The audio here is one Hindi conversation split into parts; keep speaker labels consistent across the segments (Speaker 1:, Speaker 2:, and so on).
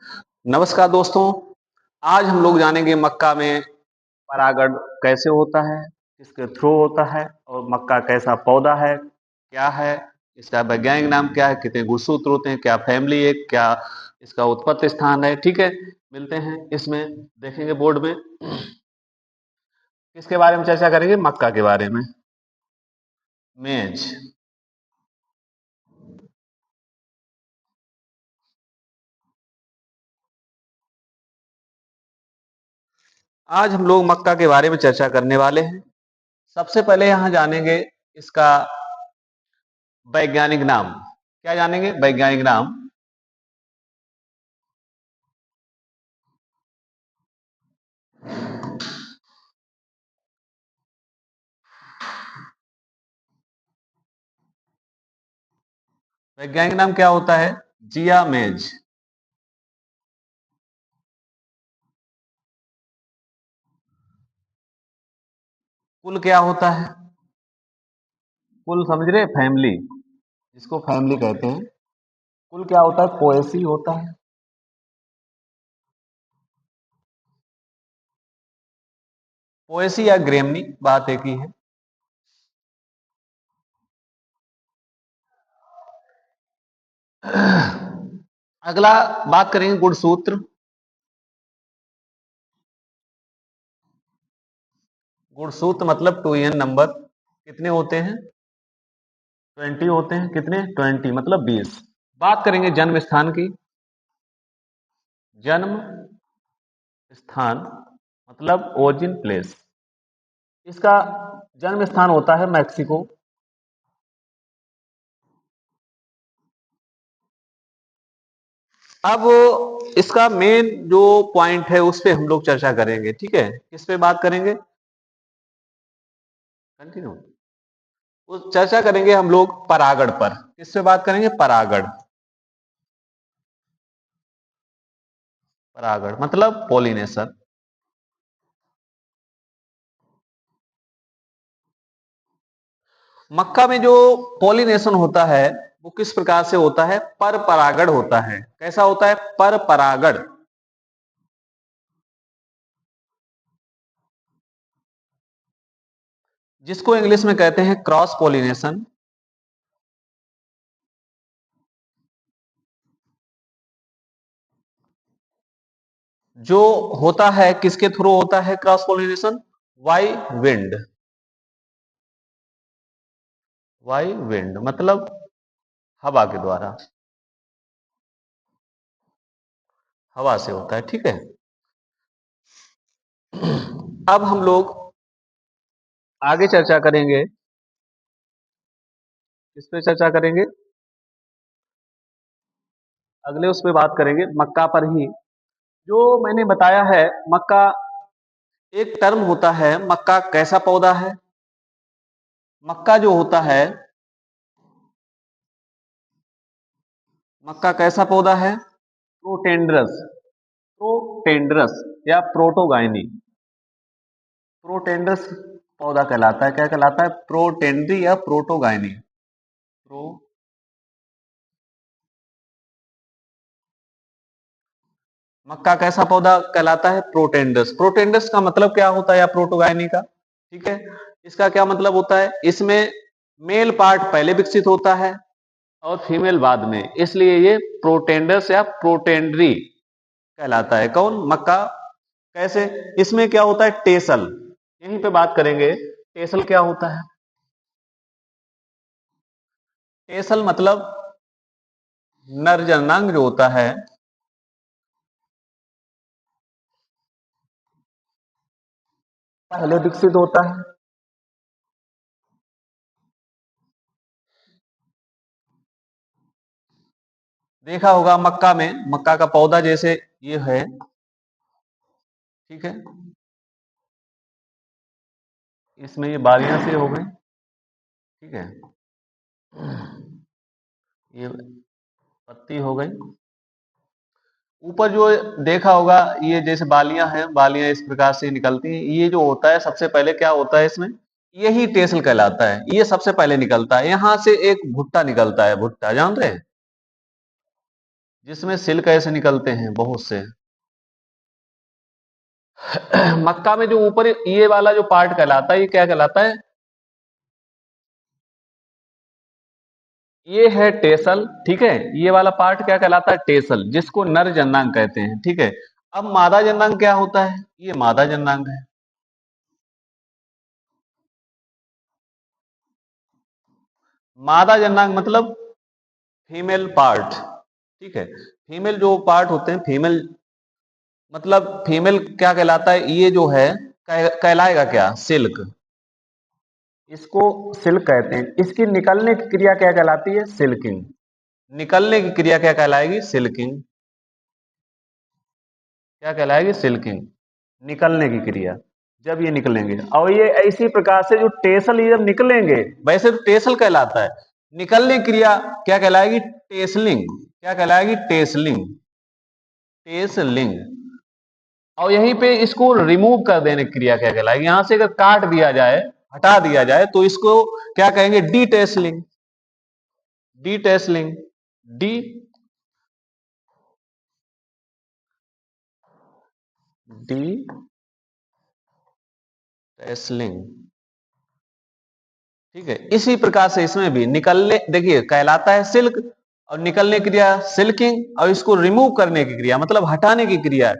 Speaker 1: नमस्कार दोस्तों, आज हम लोग जानेंगे मक्का में परागण कैसे होता है, किसके थ्रू होता है और मक्का कैसा पौधा है, क्या है, इसका वैज्ञानिक नाम क्या है, कितने गुणसूत्र होते हैं, क्या फैमिली है, क्या इसका उत्पत्ति स्थान है। ठीक है, मिलते हैं इसमें, देखेंगे बोर्ड में। किसके बारे में चर्चा करेंगे? मक्का के बारे में। मेज। आज हम लोग मक्का के बारे में चर्चा करने वाले हैं। सबसे पहले यहाँ जानेंगे इसका वैज्ञानिक नाम। क्या जानेंगे? वैज्ञानिक नाम। वैज्ञानिक नाम क्या होता है? जिया मेज। कुल क्या होता है? कुल समझ रहे? फैमिली, जिसको फैमिली कहते हैं। कुल क्या होता है? पोएसी होता है। पोएसी या ग्रेमनी, बात एक ही है। अगला बात करेंगे गुणसूत्र। गुणसूत्र मतलब 2n नंबर। कितने होते हैं? 20 होते हैं। कितने? 20 मतलब 20। बात करेंगे जन्म स्थान की। जन्म स्थान मतलब ओरिजिन प्लेस। इसका जन्म स्थान होता है मैक्सिको। अब इसका मेन जो पॉइंट है उस पे हम लोग चर्चा करेंगे। ठीक है, किस पे बात करेंगे? कंटिन्यू। उस चर्चा करेंगे हम लोग परागण पर। किस पे बात करेंगे? परागण। परागण मतलब पोलिनेशन। मक्का में जो पोलिनेशन होता है वो किस प्रकार से होता है? पर परागण होता है। कैसा होता है? पर परागण। जिसको इंग्लिश में कहते हैं क्रॉस पोलिनेशन। जो होता है किसके थ्रू होता है cross pollination? By wind. By wind मतलब हवा के द्वारा। हवा से होता है। ठीक है, अब हम लोग आगे चर्चा करेंगे। किस पे चर्चा करेंगे? अगले उस पे बात करेंगे मक्का पर ही। जो मैंने बताया है, मक्का एक टर्म होता है। मक्का कैसा पौधा है? मक्का जो होता है, मक्का कैसा पौधा है? प्रोटेंड्रस। प्रोटेंड्रस या प्रोटोगाइनी। प्रोटेंड्रस पौधा कहलाता है। क्या कहलाता है? प्रोटेंड्री या प्रोटोगाइनी। प्रो मक्का कैसा पौधा कहलाता है? प्रोटेंडस। प्रोटेंडस का मतलब क्या होता है? या प्रोटोगाइनी का, ठीक है, इसका क्या मतलब होता है? इसमें मेल पार्ट पहले विकसित होता है और फीमेल बाद में, इसलिए ये प्रोटेंडस या प्रोटेंड्री कहलाता है। कौन? मक्का। कैसे? इसमें क्या होता है? टेसल। यहीं पे बात करेंगे टेसल क्या होता है। टेसल मतलब नर जननांग जो होता है, पहले विकसित होता है। देखा होगा मक्का में, मक्का का पौधा जैसे ये है, ठीक है, इसमें ये बालियां से हो गई। ठीक है, ये पत्ती हो गई। ऊपर जो देखा होगा ये जैसे बालियां हैं, बालियां इस प्रकार से निकलती हैं। ये जो होता है सबसे पहले क्या होता है इसमें? यही टेसल कहलाता है। ये सबसे पहले निकलता है। यहां से एक भुट्टा निकलता है। भुट्टा जान रहे हैं? जिसमें सिल्क ऐसे निकलते हैं बहुत से। मक्का में जो ऊपर ये वाला जो पार्ट कहलाता है, ये क्या कहलाता है? ये है टेसल, ठीक है। ये वाला पार्ट क्या कहलाता है? टेसल, जिसको नर जननांग कहते हैं, ठीक है। अब मादा जननांग क्या होता है? ये मादा जननांग है। मादा जननांग मतलब फीमेल पार्ट, ठीक है। फीमेल जो पार्ट होते हैं, फीमेल मतलब फीमेल क्या कहलाता है? ये जो है कहलाएगा क्या? सिल्क। इसको सिल्क कहते हैं। इसकी निकलने की क्रिया क्या कहलाती है? सिल्किंग। निकलने की क्रिया क्या कहलाएगी? सिल्किंग। क्या कहलाएगी? सिल्किंग। निकलने की क्रिया, जब ये निकलेंगे। और ये इसी प्रकार से जो टेसल ये जब निकलेंगे, वैसे तो टेसल कहलाता है, निकलने की क्रिया क्या कहलाएगी? टेसलिंग। क्या कहलाएगी? टेसलिंग। टेसलिंग। और यहीं पे इसको रिमूव कर देने की क्रिया क्या कहलाएगी? यहां से अगर काट दिया जाए, हटा दिया जाए, तो इसको क्या कहेंगे? डीटेसलिंग। डीटेसलिंग। डी डी टेसलिंग, ठीक है। इसी प्रकार से इसमें भी निकलने, देखिए कहलाता है सिल्क, और निकलने की क्रिया सिल्किंग, और इसको रिमूव करने की क्रिया मतलब हटाने की क्रिया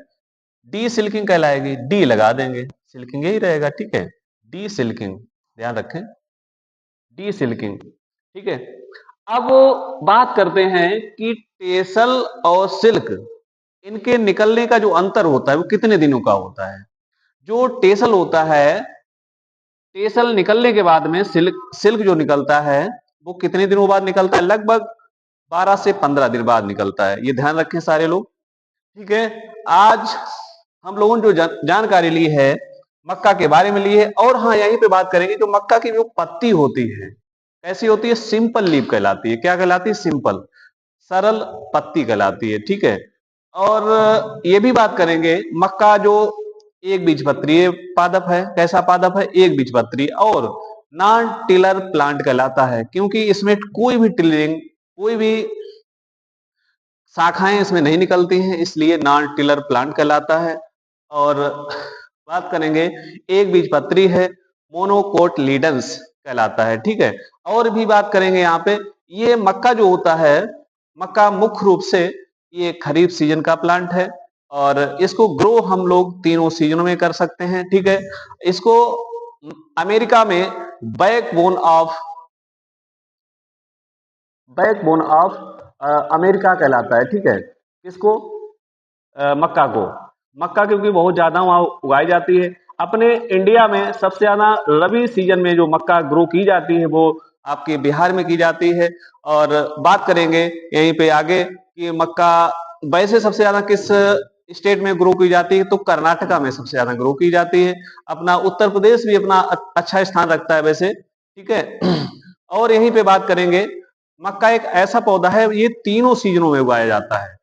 Speaker 1: डी सिल्किंग कहलाएगी। डी लगा देंगे, सिल्किंग यही रहेगा, ठीक है। डी सिल्किंग, ध्यान रखें, डी सिल्किंग, ठीक है। अब बात करते हैं कि टेसल और सिल्क, इनके निकलने का जो अंतर होता है वो कितने दिनों का होता है? जो टेसल होता है, टेसल निकलने के बाद में सिल्क सिल्क जो निकलता है वो कितने दिनों बाद निकलता है? लगभग 12 से 15 दिन बाद निकलता है। ये ध्यान रखें सारे लोग, ठीक है। आज हम लोगों ने जो जानकारी ली है मक्का के बारे में ली है। और हाँ, यहीं पे बात करेंगे, जो मक्का की जो पत्ती होती है कैसी होती है? सिंपल लीफ कहलाती है। क्या कहलाती है? सिंपल, सरल पत्ती कहलाती है, ठीक है। और ये भी बात करेंगे, मक्का जो एक बीजपत्रीय पादप है। कैसा पादप है? एक बीजपत्री, और नॉन टिलर प्लांट कहलाता है, क्योंकि इसमें कोई भी टिलरिंग, कोई भी शाखाएं इसमें नहीं निकलती हैं, इसलिए नॉन टिलर प्लांट कहलाता है। और बात करेंगे, एक बीजपत्री है, मोनोकोट लीडेंस कहलाता है, ठीक है। और भी बात करेंगे यहाँ पे, ये मक्का जो होता है, मक्का मुख्य रूप से ये खरीफ सीजन का प्लांट है, और इसको ग्रो हम लोग तीनों सीजनों में कर सकते हैं, ठीक है। इसको अमेरिका में backbone of backbone of America कहलाता है, ठीक है। किसको? मक्का को। मक्का क्योंकि बहुत ज्यादा वहां उगाई जाती है। अपने इंडिया में सबसे ज्यादा रबी सीजन में जो मक्का ग्रो की जाती है वो आपके बिहार में की जाती है। और बात करेंगे यहीं पे आगे कि मक्का वैसे सबसे ज्यादा किस स्टेट में ग्रो की जाती है? तो कर्नाटका में सबसे ज्यादा ग्रो की जाती है। अपना उत्तर प्रदेश भी अपना अच्छा स्थान रखता है वैसे, ठीक है। और यहीं पे बात करेंगे, मक्का एक ऐसा पौधा है, ये तीनों सीजनों में उगाया जाता है,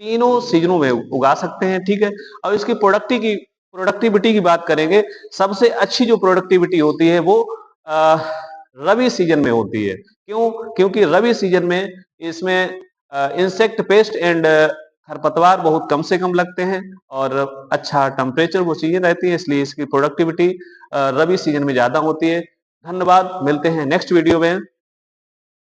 Speaker 1: तीनों सीजनों में उगा सकते हैं, ठीक है। और इसकी प्रोडक्टिविटी की बात करेंगे, सबसे अच्छी जो प्रोडक्टिविटी होती है वो रबी सीजन में होती है। क्यों? क्योंकि रबी सीजन में इसमें इंसेक्ट पेस्ट एंड खरपतवार बहुत कम से कम लगते हैं, और अच्छा टेम्परेचर वो चीजें रहती है, इसलिए इसकी प्रोडक्टिविटी रबी सीजन में ज्यादा होती है। धन्यवाद, मिलते हैं नेक्स्ट वीडियो में।